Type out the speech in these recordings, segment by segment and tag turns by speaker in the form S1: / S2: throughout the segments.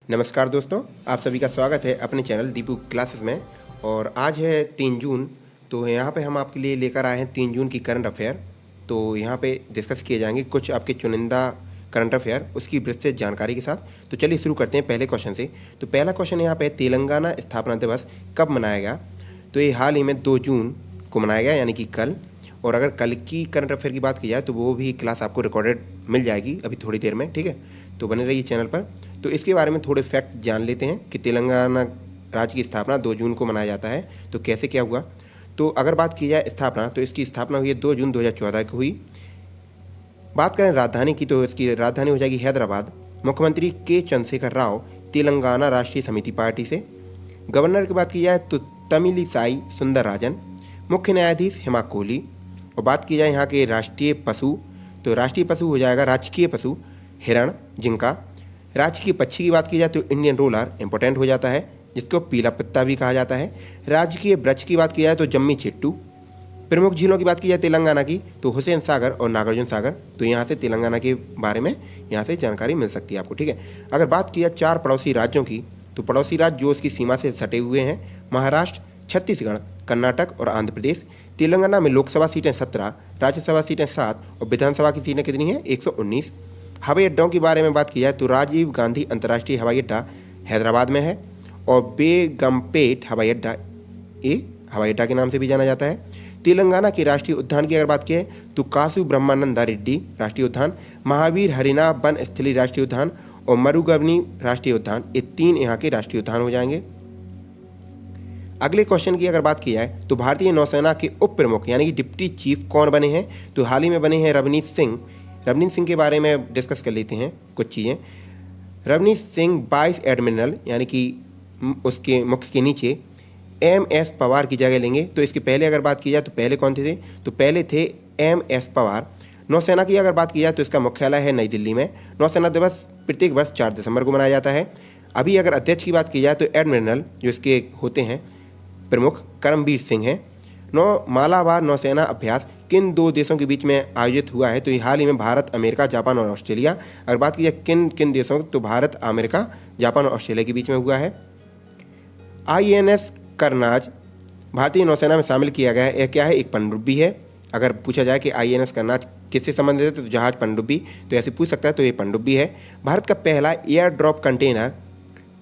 S1: नमस्कार दोस्तों, आप सभी का स्वागत है अपने चैनल दीपू क्लासेस में। और आज है 3 जून। तो यहाँ पे हम आपके लिए लेकर आए हैं 3 जून की करंट अफेयर। तो यहाँ पे डिस्कस किए जाएंगे कुछ आपके चुनिंदा करंट अफेयर उसकी विस्तृत जानकारी के साथ। तो चलिए शुरू करते हैं पहले क्वेश्चन से। तो पहला क्वेश्चन यहाँ पे तेलंगाना स्थापना दिवस कब मनाया गया? तो ये हाल ही में 2 जून को मनाया गया, यानी कि कल। और अगर कल की करंट अफेयर की बात की जाए तो वो भी क्लास आपको रिकॉर्डेड मिल जाएगी अभी थोड़ी देर में, ठीक है। तो बने रहिए चैनल पर। तो इसके बारे में थोड़े फैक्ट जान लेते हैं कि तेलंगाना राज्य की स्थापना 2 जून को मनाया जाता है। तो कैसे क्या हुआ? तो अगर बात की जाए स्थापना, तो इसकी स्थापना हुई है 2 जून 2014 को हुई। बात करें राजधानी की, तो इसकी राजधानी हो जाएगी हैदराबाद। मुख्यमंत्री के चंद्रशेखर राव, तेलंगाना राष्ट्रीय समिति पार्टी से। गवर्नर की बात की जाए तो तमिलिसाई सुंदरराजन। मुख्य न्यायाधीश हेमा कोहली। और बात की जाए यहाँ के राष्ट्रीय पशु, तो राष्ट्रीय पशु हो जाएगा राजकीय पशु हिरण, जिनका। राजकीय पक्षी की बात की जाए तो इंडियन रोलर इंपॉर्टेंट हो जाता है, जिसको पीला पत्ता भी कहा जाता है। राजकीय वृक्ष की बात की जाए तो जम्मी चिट्टू। प्रमुख झीलों की बात की जाए तेलंगाना की, तो हुसैन सागर और नागार्जुन सागर। तो यहाँ से तेलंगाना के बारे में यहाँ से जानकारी मिल सकती है आपको, ठीक है। अगर बात की जाए 4 पड़ोसी राज्यों की, तो पड़ोसी राज्य जो उसकी सीमा से सटे हुए हैं: महाराष्ट्र, छत्तीसगढ़, कर्नाटक और आंध्र प्रदेश। तेलंगाना में लोकसभा सीटें 17, राज्यसभा सीटें 7 और विधानसभा की सीटें कितनी हैं? 119। हवाई अड्डों के बारे में बात की जाए तो राजीव गांधी अंतर्राष्ट्रीय हवाई अड्डा हैदराबाद में है, और बेगमपेट हवाई अड्डा हवाई अड्डा के नाम से भी जाना जाता है। तेलंगाना के राष्ट्रीय उद्यान की अगर बात की तो कासु ब्रह्मानंदा रेड्डी राष्ट्रीय उद्यान, महावीर हरिना वन स्थली राष्ट्रीय उद्यान और मरुगवनी राष्ट्रीय उद्यान। ये 3 यहाँ के राष्ट्रीय उद्यान हो जाएंगे। अगले क्वेश्चन की अगर बात की जाए तो भारतीय नौसेना के उप प्रमुख यानी कि डिप्टी चीफ कौन बने हैं? तो हाल ही में बने हैं रवनीत सिंह। रवनीत सिंह के बारे में डिस्कस कर लेते हैं कुछ चीज़ें। रवनीत सिंह वाइस एडमिरल यानी कि उसके मुख्य के नीचे MS पवार की जगह लेंगे। तो इसके पहले अगर बात की जाए तो पहले कौन थे? तो पहले थे MS पवार। नौसेना की अगर बात की जाए तो इसका मुख्यालय है नई दिल्ली में। नौसेना दिवस प्रत्येक वर्ष 4 दिसंबर को मनाया जाता है। अभी अगर अध्यक्ष की बात की जाए तो एडमिरल जो इसके होते हैं प्रमुख करमबीर सिंह हैं। मालाबार नौसेना अभ्यास किन 2 देशों के बीच में आयोजित हुआ है? तो ये हाल ही में भारत, अमेरिका, जापान और ऑस्ट्रेलिया। अगर बात की जाए किन किन देशों, तो भारत, अमेरिका, जापान और ऑस्ट्रेलिया के बीच में हुआ है। INS करनाज भारतीय नौसेना में शामिल किया गया है। यह क्या है? एक पनडुब्बी है। अगर पूछा जाए कि INS करनाज किससे संबंधित है तो जहाज पनडुब्बी, तो ऐसे पूछ सकता है, तो ये पनडुब्बी है। भारत का पहला एयर ड्रॉप कंटेनर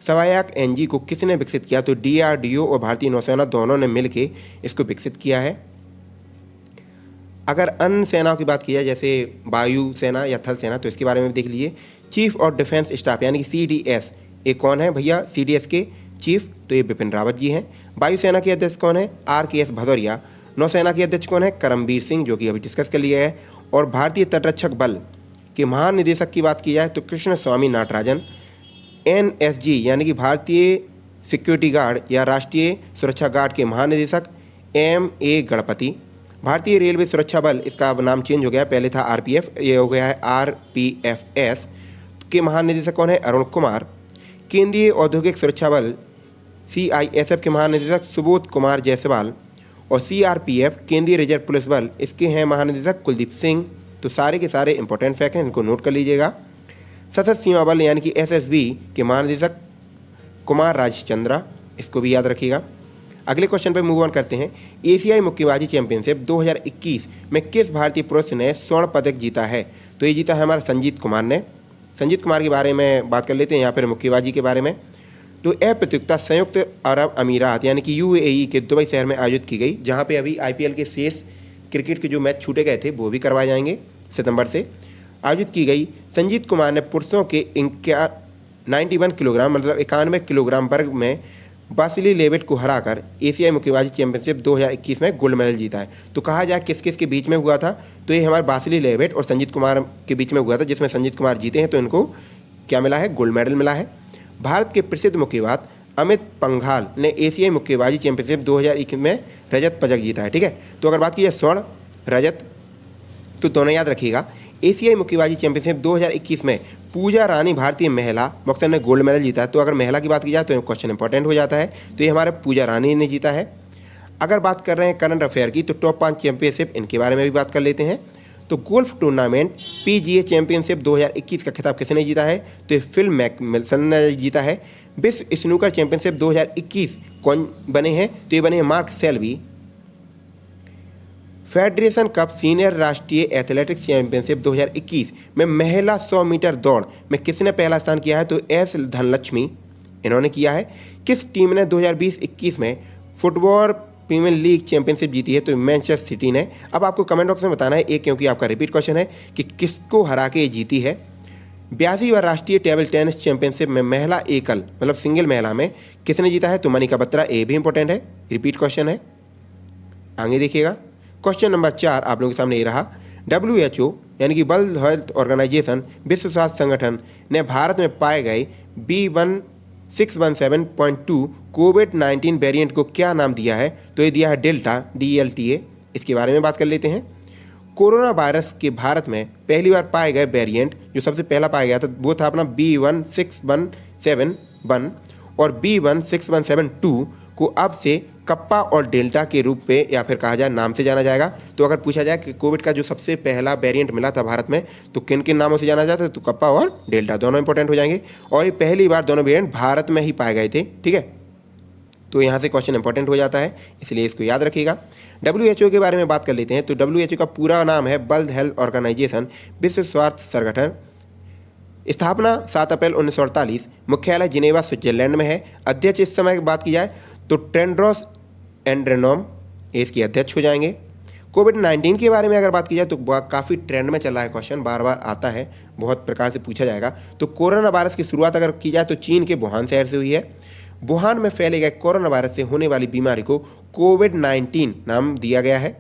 S1: सवायाक NG को किसने विकसित किया? तो DRDO और भारतीय नौसेना दोनों ने मिलकर इसको विकसित किया है। अगर अन्य सेनाओं की बात की जाए जैसे वायु सेना या थल सेना, तो इसके बारे में भी देख लीजिए। चीफ ऑफ डिफेंस स्टाफ यानी कि CDS, ये कौन है भैया? CDS के चीफ तो ये बिपिन रावत जी हैं। वायुसेना के अध्यक्ष कौन है? RKS भदौरिया। नौसेना के अध्यक्ष कौन है? करमबीर सिंह, जो कि अभी डिस्कस कर लिया है। और भारतीय तटरक्षक बल के महानिदेशक की बात की जाए तो कृष्ण स्वामी नाटराजन। NSG यानी कि भारतीय सिक्योरिटी गार्ड या राष्ट्रीय सुरक्षा गार्ड के महानिदेशक MA गणपति। भारतीय रेलवे सुरक्षा बल, इसका अब नाम चेंज हो गया, पहले था RPF, ये हो गया है RPFS के महानिदेशक कौन है? अरुण कुमार। केंद्रीय औद्योगिक सुरक्षा बल CISF के महानिदेशक सुबोध कुमार जायसवाल। और CRPF केंद्रीय रिजर्व पुलिस बल, इसके हैं महानिदेशक कुलदीप सिंह। तो सारे के सारे इंपॉर्टेंट फैक्ट हैं, इनको नोट कर लीजिएगा। सशस्त्र सीमा बल यानी कि SSB के महानिदेशक कुमार राजचंद्रा, इसको भी याद रखिएगा। अगले क्वेश्चन पे मूव ऑन करते हैं। एशियाई मुक्केबाजी चैंपियनशिप 2021 में किस भारतीय पुरुष ने स्वर्ण पदक जीता है? तो ये जीता है हमारा संजीत कुमार ने। संजीत कुमार के बारे में बात कर लेते हैं यहाँ पर मुक्केबाजी के बारे में। तो यह प्रतियोगिता संयुक्त अरब अमीरात यानी कि UAE के दुबई शहर में आयोजित की गई, जहाँ पे अभी IPL के शेष क्रिकेट के जो मैच छूटे गए थे वो भी करवाए जाएंगे सितंबर से। आयोजित की गई। संजीत कुमार ने पुरुषों के 91 किलोग्राम मतलब 91 किलोग्राम वर्ग में बासिली लेविट को हराकर एशियाई मुक्केबाजी चैंपियनशिप 2021 में गोल्ड मेडल जीता है। तो कहा जाए किस किस के बीच में हुआ था? तो ये हमारे बासिली लेविट और संजीत कुमार के बीच में हुआ था, जिसमें संजीत कुमार जीते हैं, तो इनको क्या मिला है? गोल्ड मेडल मिला है। भारत के प्रसिद्ध मुक्केबाज अमित पंघाल ने एशियाई मुक्केबाजी चैंपियनशिप 2021 में रजत पदक जीता है, ठीक है। तो अगर बात की जाए स्वर्ण रजत, तो दोनों याद रखिएगा। एशियाई मुक्केबाजी चैंपियनशिप 2021 में पूजा रानी भारतीय महिला बॉक्सर ने गोल्ड मेडल जीता है। तो अगर महिला की बात की जाए तो क्वेश्चन इंपॉर्टेंट हो जाता है, तो ये हमारे पूजा रानी ने जीता है। अगर बात कर रहे हैं करंट अफेयर की, तो टॉप 5 चैंपियनशिप, इनके बारे में भी बात कर लेते हैं। तो गोल्फ टूर्नामेंट पीजीए चैंपियनशिप 2021 का खिताब किसने जीता है? तो ये फिल मैकमिल्सन ने जीता है। विश्व स्नूकर चैंपियनशिप 2021 कौन बने हैं? तो ये बने हैं मार्क सेल्वी। फेडरेशन कप सीनियर राष्ट्रीय एथलेटिक्स चैंपियनशिप 2021 में महिला 100 मीटर दौड़ में किसने पहला स्थान किया है? तो एस धनलक्ष्मी इन्होंने किया है। किस टीम ने 2020-21 में फुटबॉल प्रीमियर लीग चैंपियनशिप जीती है? तो मैनचेस्टर सिटी ने। अब आपको कमेंट बॉक्स में बताना है एक, क्योंकि आपका रिपीट क्वेश्चन है कि किसको हरा के ये जीती है। 82वां राष्ट्रीय टेबल टेनिस चैंपियनशिप में महिला एकल मतलब सिंगल महिला में किसने जीता है? तो मनिका बत्रा। ये भी इंपॉर्टेंट है, रिपीट क्वेश्चन है। आगे देखिएगा, क्वेश्चन नंबर 4 आप लोगों के सामने ये रहा। WHO यानी कि वर्ल्ड हेल्थ ऑर्गेनाइजेशन, विश्व स्वास्थ्य संगठन ने भारत में पाए गए B1617.2 कोविड-19 वेरिएंट को क्या नाम दिया है? तो ये दिया है डेल्टा, DLTA। इसके बारे में बात कर लेते हैं। कोरोना वायरस के भारत में पहली बार पाए गए वेरिएंट जो सबसे पहला पाया गया था वो था अपना B1617.1 और B1617.2 को अब से कप्पा और डेल्टा के रूप में या फिर कहा जाए नाम से जाना जाएगा। तो अगर पूछा जाए कि कोविड का जो सबसे पहला वेरिएंट मिला था भारत में तो किन किन नामों से जाना जाता है? तो कप्पा और डेल्टा दोनों इंपॉर्टेंट हो जाएंगे और ये पहली बार दोनों वेरिएंट भारत में ही पाए गए थे। ठीक है, तो यहाँ से क्वेश्चन इंपॉर्टेंट हो जाता है, इसलिए इसको याद रखिएगा। WHO के बारे में बात कर लेते हैं। तो WHO का पूरा नाम है वर्ल्ड हेल्थ ऑर्गेनाइजेशन, विश्व स्वास्थ्य संगठन। स्थापना 7 अप्रैल 1948, मुख्यालय जिनेवा स्विट्जरलैंड में है। अध्यक्ष इस समय की बात की जाए तो टेड्रोस एड्रेनोम इसके अध्यक्ष हो जाएंगे। कोविड-19 के बारे में अगर बात की जाए तो काफ़ी ट्रेंड में चल रहा है क्वेश्चन, बार बार आता है, बहुत प्रकार से पूछा जाएगा। तो कोरोना वायरस की शुरुआत अगर की जाए तो चीन के वुहान शहर से हुई है। वुहान में फैले गए कोरोना वायरस से होने वाली बीमारी को कोविड-19 नाम दिया गया है।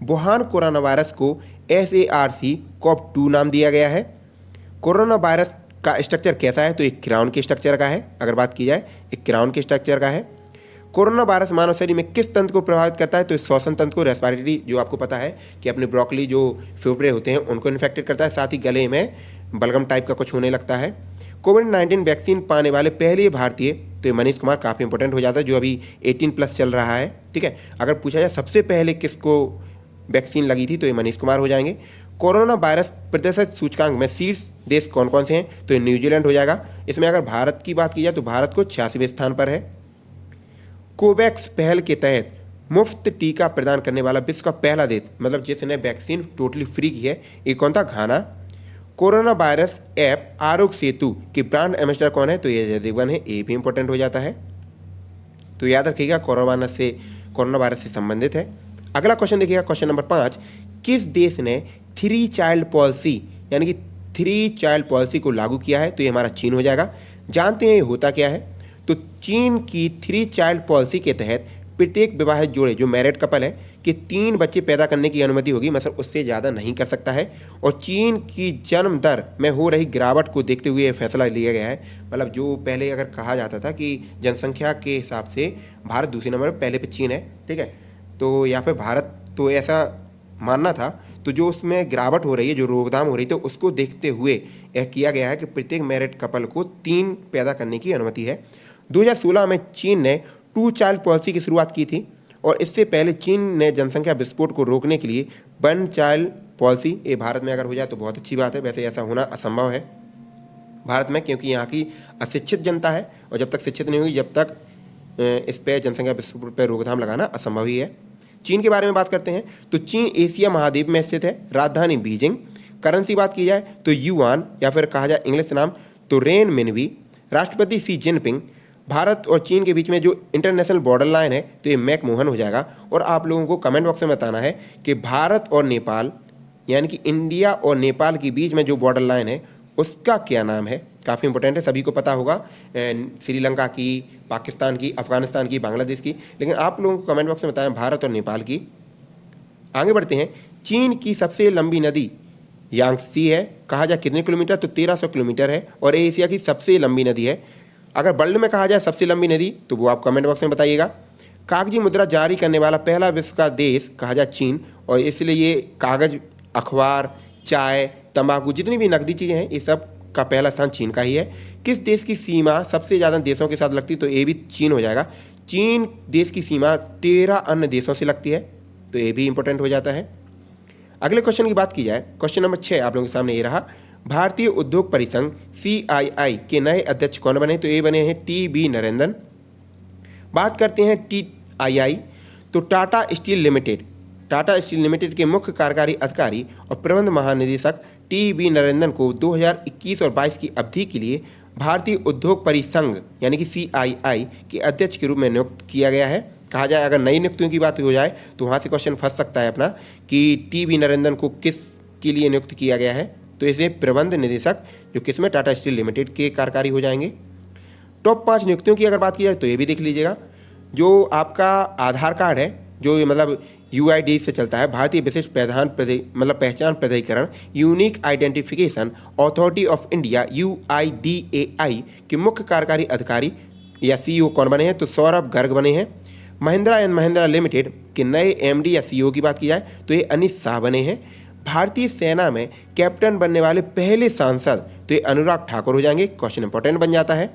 S1: वुहान कोरोना वायरस को SARS-CoV-2 नाम दिया गया है। कोरोना वायरस का स्ट्रक्चर कैसा है? तो एक क्राउन के स्ट्रक्चर का है। अगर बात की जाए एक क्राउन के स्ट्रक्चर का है। कोरोना वायरस मानव शरीर में किस तंत्र को प्रभावित करता है? तो श्वसन तंत्र को, रेस्पिरेटरी, जो आपको पता है कि अपने ब्रोकली जो फेफड़े होते हैं उनको इन्फेक्टेड करता है, साथ ही गले में बलगम टाइप का कुछ होने लगता है। कोविड-19 वैक्सीन पाने वाले पहले भारतीय, तो ये मनीष कुमार, काफ़ी इंपॉर्टेंट हो जाता है, जो अभी 18+ चल रहा है। ठीक है, अगर पूछा जाए सबसे पहले किसको वैक्सीन लगी थी तो ये मनीष कुमार हो जाएंगे। कोरोना वायरस प्रतिशत सूचकांक में शीर्ष देश कौन कौन से हैं? तो ये न्यूजीलैंड हो जाएगा। इसमें अगर भारत की बात की जाए तो भारत को 86वें स्थान पर है। कोवैक्स पहल के तहत मुफ्त टीका प्रदान करने वाला विश्व का पहला देश, मतलब जिसने वैक्सीन टोटली फ्री की है, ये कौन था? घाना। Corona virus app Aarogya Setu के ब्रांड एम्बेसडर कौन है? तो ये अजय देवगन है। ये भी इंपॉर्टेंट हो जाता है, तो याद रखिएगा कोरोना वायरस से संबंधित है। अगला क्वेश्चन देखिएगा, क्वेश्चन नंबर 5। किस देश ने 3 चाइल्ड पॉलिसी यानी कि 3 चाइल्ड पॉलिसी को लागू किया है? तो ये हमारा चीन हो जाएगा। जानते हैं ये होता क्या है? तो चीन की 3 चाइल्ड पॉलिसी के तहत प्रत्येक विवाहित जोड़े, जो मैरिड कपल है, कि 3 बच्चे पैदा करने की अनुमति होगी, मतलब उससे ज़्यादा नहीं कर सकता है। और चीन की जन्म दर में हो रही गिरावट को देखते हुए ये फैसला लिया गया है। मतलब जो पहले अगर कहा जाता था कि जनसंख्या के हिसाब से भारत दूसरे नंबर पर, पहले पे चीन है, ठीक है, तो यहाँ पे भारत, तो ऐसा मानना था, तो जो उसमें गिरावट हो रही है, जो रोकथाम हो रही थी, तो उसको देखते हुए यह किया गया है कि प्रत्येक मैरिड कपल को 3 पैदा करने की अनुमति है। 2016 में चीन ने 2 चाइल्ड पॉलिसी की शुरुआत की थी और इससे पहले चीन ने जनसंख्या विस्फोट को रोकने के लिए 1 चाइल्ड पॉलिसी, ये भारत में अगर हो जाए तो बहुत अच्छी बात है। वैसे ऐसा होना असंभव है भारत में, क्योंकि यहाँ की अशिक्षित जनता है और जब तक शिक्षित नहीं हुई जब तक इस पर जनसंख्या विस्फोट पर रोकथाम लगाना असंभव ही है। चीन के बारे में बात करते हैं तो चीन एशिया महाद्वीप में स्थित है। राजधानी बीजिंग। करेंसी बात की जाए तो युआन या फिर कहा जाए इंग्लिश नाम तो रेन मिनवी। राष्ट्रपति शी जिनपिंग। भारत और चीन के बीच में जो इंटरनेशनल बॉर्डर लाइन है तो ये मैकमोहन हो जाएगा। और आप लोगों को कमेंट बॉक्स में बताना है कि भारत और नेपाल यानी कि इंडिया और नेपाल के बीच में जो बॉर्डर लाइन है उसका क्या नाम है। काफ़ी इंपॉर्टेंट है, सभी को पता होगा, श्रीलंका की, पाकिस्तान की, अफगानिस्तान की, बांग्लादेश की, लेकिन आप लोगों को कमेंट बॉक्स में बताएं भारत और नेपाल की। आगे बढ़ते हैं। चीन की सबसे लंबी नदी यांगत्से है। कहा जाए कितने किलोमीटर? तो 1300 किलोमीटर है और एशिया की सबसे लंबी नदी है। अगर वर्ल्ड में कहा जाए सबसे लंबी नदी तो वो आप कमेंट बॉक्स में बताइएगा। कागजी मुद्रा जारी करने वाला पहला विश्व का देश कहा जाए चीन, और इसलिए ये कागज, अखबार, चाय, तंबाकू, जितनी भी नकदी चीज़ें हैं, ये सब का पहला स्थान चीन का ही है। किस देश की सीमा सबसे ज़्यादा देशों के साथ लगती? तो ये भी चीन हो जाएगा। चीन देश की सीमा 13 अन्य देशों से लगती है, तो ये भी इंपॉर्टेंट हो जाता है। अगले क्वेश्चन की बात की जाए, क्वेश्चन नंबर 6 आप लोगों के सामने ये रहा। भारतीय उद्योग परिसंघ CII के नए अध्यक्ष कौन बने? तो ये बने हैं TB नरेंद्रन। बात करते हैं TII, तो Tata steel limited, Tata steel limited के मुख्य कार्यकारी अधिकारी और प्रबंध महानिदेशक TB नरेंद्रन को 2021 और 22 की अवधि के लिए भारतीय उद्योग परिसंघ यानी कि CII के अध्यक्ष के रूप में नियुक्त किया गया है। कहा जाए अगर नई नियुक्तियों की बात हो जाए तो वहाँ से क्वेश्चन फंस सकता है अपना कि TB नरेंद्रन को किस के लिए नियुक्त किया गया है। तो इसे प्रबंध निदेशक जो किसमें टाटा स्टील लिमिटेड के कार्यकारी हो जाएंगे। टॉप 5 नियुक्तियों की अगर बात की जाए तो ये भी देख लीजिएगा। जो आपका आधार कार्ड है, जो मतलब UID से चलता है, भारतीय विशिष्ट पहचान प्राधिकरण, unique identification authority of India UIDAI के मुख्य कार्यकारी अधिकारी या CEO कौन बने हैं? तो सौरभ गर्ग बने हैं। महिंद्रा एंड महिंद्रा लिमिटेड के नए MD या CEO की बात की जाए तो ये अनिश शाह बने हैं। भारतीय सेना में कैप्टन बनने वाले पहले सांसद तो ये अनुराग ठाकुर हो जाएंगे। क्वेश्चन इंपॉर्टेंट बन जाता है।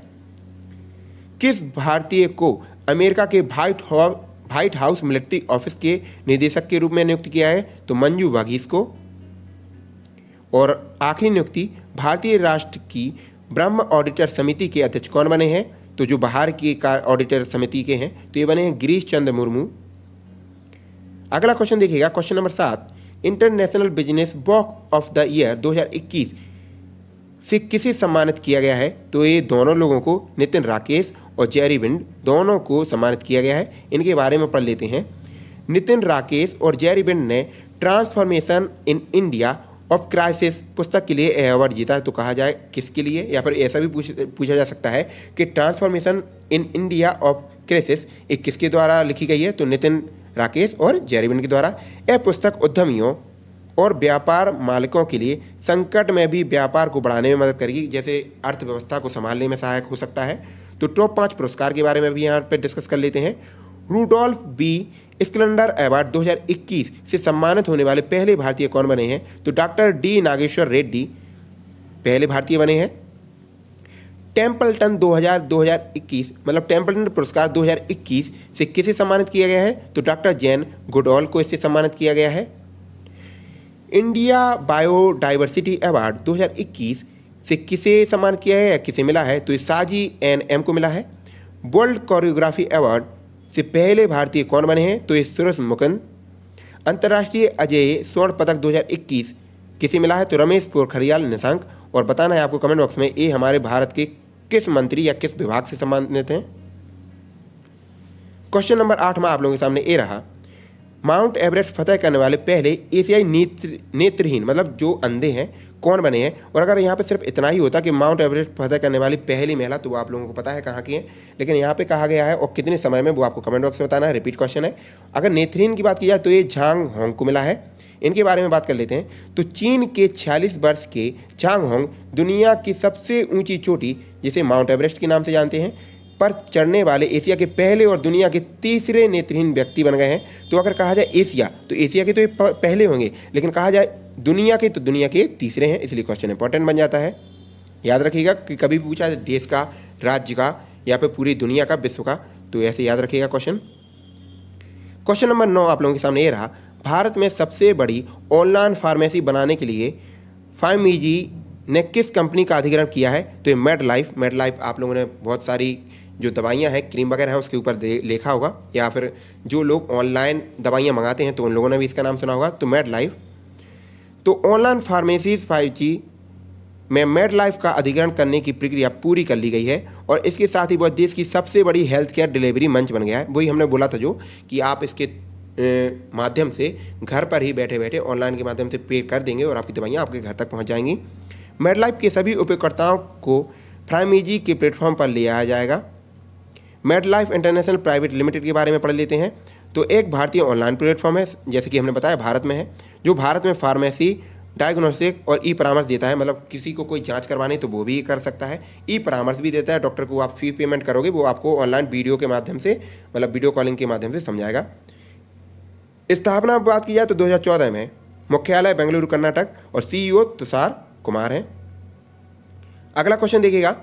S1: किस भारतीय को अमेरिका के व्हाइट हाउस मिलिट्री ऑफिस के निदेशक के रूप में नियुक्त किया है? तो मंजू वागीस को। और आखिरी नियुक्ति, भारतीय राष्ट्र की ब्रह्म ऑडिटर समिति के अध्यक्ष कौन बने हैं? तो जो बाहर की ऑडिटर समिति के हैं तो ये बने हैं गिरीश चंद्र मुर्मू। अगला क्वेश्चन देखिएगा, question number 7, international business book of the year 2021 से किसे सम्मानित किया गया है? तो ये दोनों लोगों को, नितिन राकेश और जेरी विंड, दोनों को सम्मानित किया गया है। इनके बारे में पढ़ लेते हैं। नितिन राकेश और जेरी विंड ने transformation in India of crisis पुस्तक के लिए अवार्ड जीता है। तो कहा जाए किसके लिए, या फिर ऐसा भी पूछा जा सकता है कि transformation in India of crisis एक किसके द्वारा लिखी गई है? तो नितिन राकेश और जेरी विंड के द्वारा। यह पुस्तक उद्यमियों और व्यापार मालिकों के लिए संकट में भी व्यापार को बढ़ाने में मदद करेगी, जैसे अर्थव्यवस्था को संभालने में सहायक हो सकता है। तो टॉप 5 पुरस्कार के बारे में भी यहाँ पे डिस्कस कर लेते हैं। रूडोल्फ बी स्कैलेंडर अवार्ड 2021 से सम्मानित होने वाले पहले भारतीय कौन बने हैं? तो डॉक्टर D नागेश्वर रेड्डी पहले भारतीय बने हैं। टेम्पल्टन 2021 मतलब टेम्पल्टन पुरस्कार 2021 से किसे सम्मानित किया गया है? तो डॉक्टर जैन गुडॉल को इससे सम्मानित किया गया है। इंडिया बायोडाइवर्सिटी अवार्ड 2021 से किसे सम्मानित किया है या किसे मिला है? तो साजी NM को मिला है। वर्ल्ड कोरियोग्राफी अवार्ड से पहले भारतीय कौन बने हैं? तो ये सूरज मुकुंद। अंतर्राष्ट्रीय अजेय स्वर्ण पदक 2021 किसे मिला है? तो रमेश पोखरियाल निशंक। और बताना है आपको कमेंट बॉक्स में ये हमारे भारत के किस मंत्री या किस विभाग से सम्मानित हैं। क्वेश्चन नंबर 8 में आप लोगों के सामने ये रहा। माउंट एवरेस्ट फतह करने वाले पहले एशियाई नेत्रहीन मतलब जो अंधे हैं कौन बने हैं? और अगर यहाँ पे सिर्फ इतना ही होता कि माउंट एवरेस्ट फतह करने वाली पहली महिला, तो वो आप लोगों को पता है कहाँ की है, लेकिन यहाँ पे कहा गया है और कितने समय में वो आपको कमेंट बॉक्स में बताना है। रिपीट क्वेश्चन है। अगर नेत्रहीन की बात की जाए तो ये झांग होंग को मिला है। इनके बारे में बात कर लेते हैं। तो चीन के 46 वर्ष के झांग होंग दुनिया की सबसे ऊंची चोटी जिसे माउंट एवरेस्ट के नाम से जानते हैं पर चढ़ने वाले एशिया के पहले और दुनिया के तीसरे नेत्रहीन व्यक्ति बन गए हैं। तो अगर कहा जाए एशिया तो एशिया के तो ये पहले होंगे, लेकिन कहा जाए दुनिया के तो दुनिया के तीसरे हैं, इसलिए क्वेश्चन इंपॉर्टेंट बन जाता है। याद रखिएगा कि कभी भी पूछा देश का, राज्य का या फिर पूरी दुनिया का, विश्व का, तो ऐसे याद रखिएगा क्वेश्चन। क्वेश्चन नंबर 9 आप लोगों के सामने ये रहा। भारत में सबसे बड़ी ऑनलाइन फार्मेसी बनाने के लिए फार्मीजी ने किस कंपनी का अधिग्रहण किया है? तो ये मेडलाइफ आप लोगों ने बहुत सारी जो दवाइयाँ हैं, क्रीम वगैरह है, उसके ऊपर लिखा होगा, या फिर जो लोग ऑनलाइन दवाइयाँ मंगाते हैं तो उन लोगों ने भी इसका नाम सुना होगा। तो मेडलाइफ। तो ऑनलाइन फार्मेसीज 5G में मेडलाइफ का अधिग्रहण करने की प्रक्रिया पूरी कर ली गई है और इसके साथ ही वह देश की सबसे बड़ी हेल्थ केयर डिलीवरी मंच बन गया है। वही हमने बोला था जो कि आप इसके माध्यम से घर पर ही बैठे बैठे ऑनलाइन के माध्यम से पे कर देंगे और आपकी दवाइयाँ आपके घर तक पहुँच जाएंगी। मेडलाइफ के सभी उपयोगकर्ताओं को फार्मीजी के प्लेटफॉर्म पर ले आया जाएगा। मेडलाइफ इंटरनेशनल प्राइवेट लिमिटेड के बारे में पढ़ लेते हैं। तो एक भारतीय ऑनलाइन प्लेटफॉर्म है, जैसे कि हमने बताया भारत में है, जो भारत में फार्मेसी डायग्नोस्टिक और परामर्श देता है। मतलब किसी को कोई जांच करवानी तो वो भी कर सकता है, परामर्श भी देता है। डॉक्टर को आप फी पेमेंट करोगे, वो आपको ऑनलाइन वीडियो के माध्यम से मतलब वीडियो कॉलिंग के माध्यम से समझाएगा। स्थापना बात की जाए तो 2014 में, मुख्यालय बेंगलुरु कर्नाटक और CEO तुषार कुमार हैं। अगला क्वेश्चन देखिएगा।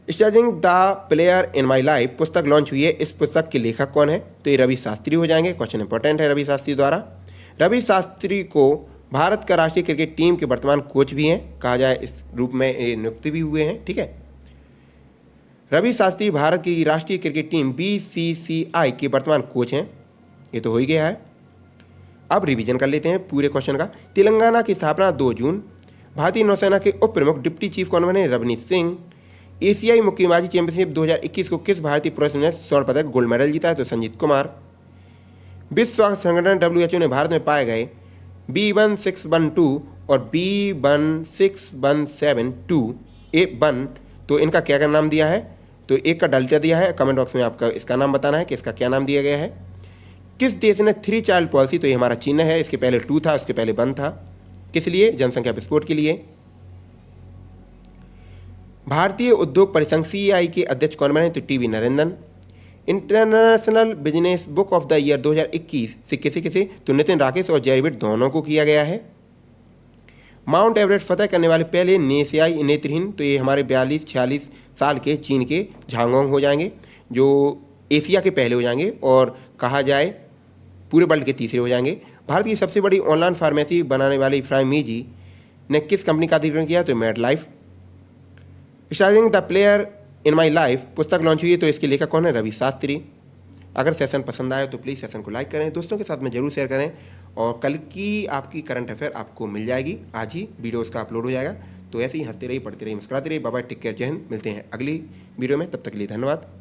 S1: Studying the player in my life पुस्तक लॉन्च हुई है, इस पुस्तक के लेखक कौन है? तो ये रवि शास्त्री हो जाएंगे। क्वेश्चन इंपॉर्टेंट है रवि शास्त्री द्वारा। रवि शास्त्री को भारत का राष्ट्रीय क्रिकेट टीम के वर्तमान कोच भी हैं, कहा जाए इस रूप में ये नियुक्ति भी हुए हैं। ठीक है, रवि शास्त्री भारत की राष्ट्रीय क्रिकेट टीम BCCI के वर्तमान कोच हैं, ये तो हो ही गया है। अब रिवीजन कर लेते हैं पूरे क्वेश्चन का। तेलंगाना की स्थापना 2 जून। भारतीय नौसेना के उप प्रमुख डिप्टी चीफ कौन बने? रवनीत सिंह। एशियाई मुक्केबाजी चैंपियनशिप 2021 को किस भारतीय पुरुष ने स्वर्ण पदक गोल्ड मेडल जीता है? तो संजीत कुमार। विश्व स्वास्थ्य संगठन WHO ने भारत में पाए गए B1612 और B16172A1, तो इनका क्या नाम दिया है? तो एक का डेल्टा दिया है, कमेंट बॉक्स में आपका इसका नाम बताना है कि इसका क्या नाम दिया गया है। किस देश ने 3 चाइल्ड पॉलिसी? तो ये हमारा चीन है, इसके पहले 2 था, उसके पहले 1 था। किस लिए? जनसंख्या विस्फोट के लिए। भारतीय उद्योग परिसंघ CEI के अध्यक्ष कौन बने? तो TB Narendran. International business book of the year 2021 से किसे? तो नितिन राकेश और जयवीर दोनों को किया गया है। माउंट एवरेस्ट फतह करने वाले पहले नेशियाई नेत्रहीन, तो ये हमारे 42-46 साल के चीन के झांगोंग हो जाएंगे, जो एशिया के पहले हो जाएंगे और कहा जाए पूरे वर्ल्ड के तीसरे हो जाएंगे। भारत की सबसे बड़ी ऑनलाइन फार्मेसी बनाने वाली फ्राइमीजी ने किस कंपनी का अधिग्रहण किया? तो made life. Starting the player in my life पुस्तक लॉन्च हुई है, तो इसके लेखक कौन है? रवि शास्त्री। अगर सेशन पसंद आया तो प्लीज़ सेशन को लाइक करें, दोस्तों के साथ में जरूर शेयर करें और कल की आपकी करंट अफेयर आपको मिल जाएगी, आज ही वीडियो उसका अपलोड हो जाएगा। तो ऐसे ही हंसते रहिए, पढ़ते रहिए, मुस्कुराते रहिए। बाय बाय, टेक केयर, जय हिंद। मिलते हैं अगली वीडियो में, तब तक के लिए धन्यवाद।